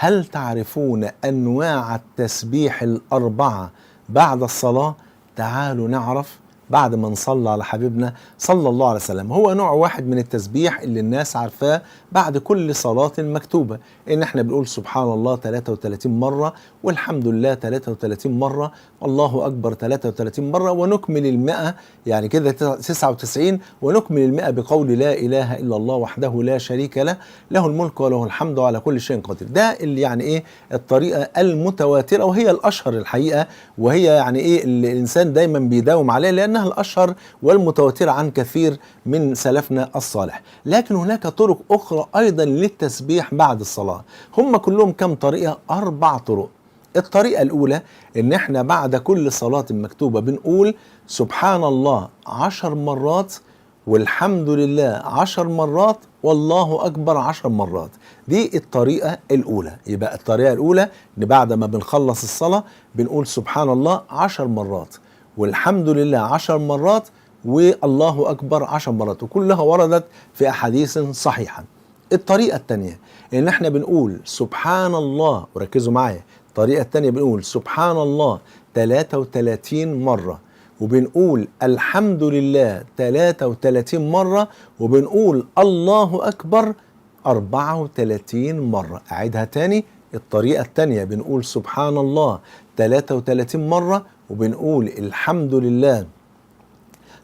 هل تعرفون أنواع التسبيح الأربعة بعد الصلاة؟ تعالوا نعرف بعد ما نصلى على حبيبنا صلى الله عليه وسلم. هو نوع واحد من التسبيح اللي الناس عارفاه بعد كل صلاة مكتوبة، إن احنا بنقول سبحان الله 33 مرة، والحمد لله 33 مرة، والله أكبر 33 مرة، ونكمل المئة، يعني كده 99، ونكمل المئة بقول لا إله إلا الله وحده لا شريك له، له الملك وله الحمد وعلى كل شيء قدير. ده اللي يعني إيه الطريقة المتواترة، وهي الأشهر الحقيقة، وهي يعني إيه اللي الإنسان دايما بيداوم عليها، لأنها الأشهر والمتواترة عن كثير من سلفنا الصالح. لكن هناك طرق أخرى أيضا للتسبيح بعد الصلاة. هم كلهم كم طريقة؟ 4 طرق. الطريقة الأولى إن إحنا بعد كل صلاة مكتوبة بنقول سبحان الله 10 مرات، والحمد لله 10 مرات، والله أكبر 10 مرات. دي الطريقة الأولى. يبقى الطريقة الأولى إن بعد ما بنخلص الصلاة بنقول سبحان الله 10 مرات، والحمد لله 10 مرات، والله أكبر 10 مرات، وكلها وردت في أحاديث صحيحة. الطريقة الثانية إن إحنا بنقول سبحان الله، وركزوا معايا، الطريقة الثانية بنقول سبحان الله 33 مرة، وبنقول الحمد لله 33 مرة، وبنقول الله أكبر 34 مرة. أعيدها تاني، الطريقة الثانية بنقول سبحان الله 33 مرة، وبنقول الحمد لله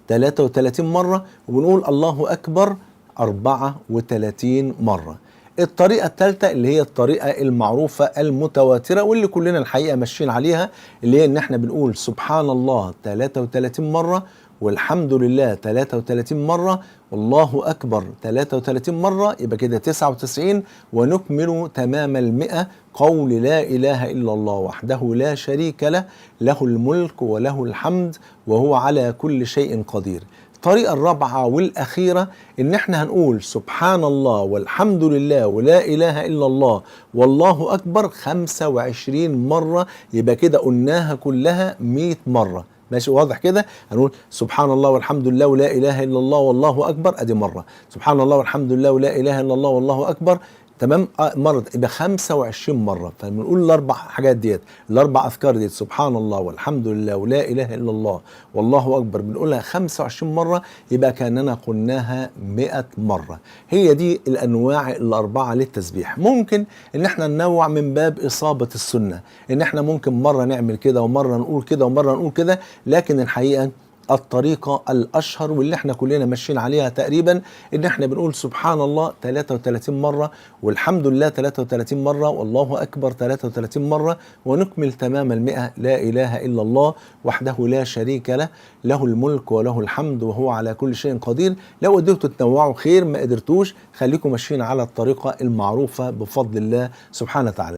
33 مرة، وبنقول الله أكبر 34 مرة. الطريقة الثالثة اللي هي الطريقة المعروفة المتواترة واللي كلنا الحقيقة ماشيين عليها، اللي هي إن احنا بنقول سبحان الله 33 مرة، والحمد لله 33 مرة، والله أكبر 33 مرة، يبقى كده 99، ونكمل تمام المئة قول لا إله إلا الله وحده لا شريك له، له الملك وله الحمد وهو على كل شيء قدير. الطريقة الرابعة والأخيرة إن احنا هنقول سبحان الله والحمد لله ولا إله إلا الله والله أكبر 25 مرة، يبقى كده قلناها كلها 100 مرة. ماشي، واضح كده؟ هنقول سبحان الله والحمد لله ولا إله إلا الله والله أكبر، أدي مرة. سبحان الله والحمد لله ولا إله إلا الله والله أكبر، تمام، مرة، يبقى 25 مرة. فبنقول الأربع حاجات ديت، الأربع أذكار ديت، سبحان الله والحمد لله ولا إله إلا الله والله أكبر، بنقولها 25 مرة، يبقى كأننا قلناها 100 مرة. هي دي الأنواع الأربعة للتسبيح. ممكن إن احنا ننوع من باب إصابة السنة، إن احنا ممكن مرة نعمل كده ومرة نقول كده ومرة نقول كده، لكن الحقيقة الطريقة الأشهر واللي احنا كلنا ماشيين عليها تقريبا إن احنا بنقول سبحان الله 33 مرة، والحمد لله 33 مرة، والله أكبر 33 مرة، ونكمل تمام المئة لا إله إلا الله وحده لا شريك له، له الملك وله الحمد وهو على كل شيء قدير. لو قدرتوا تنوعوا خير، ما قدرتوش خليكم ماشيين على الطريقة المعروفة بفضل الله سبحانه وتعالى.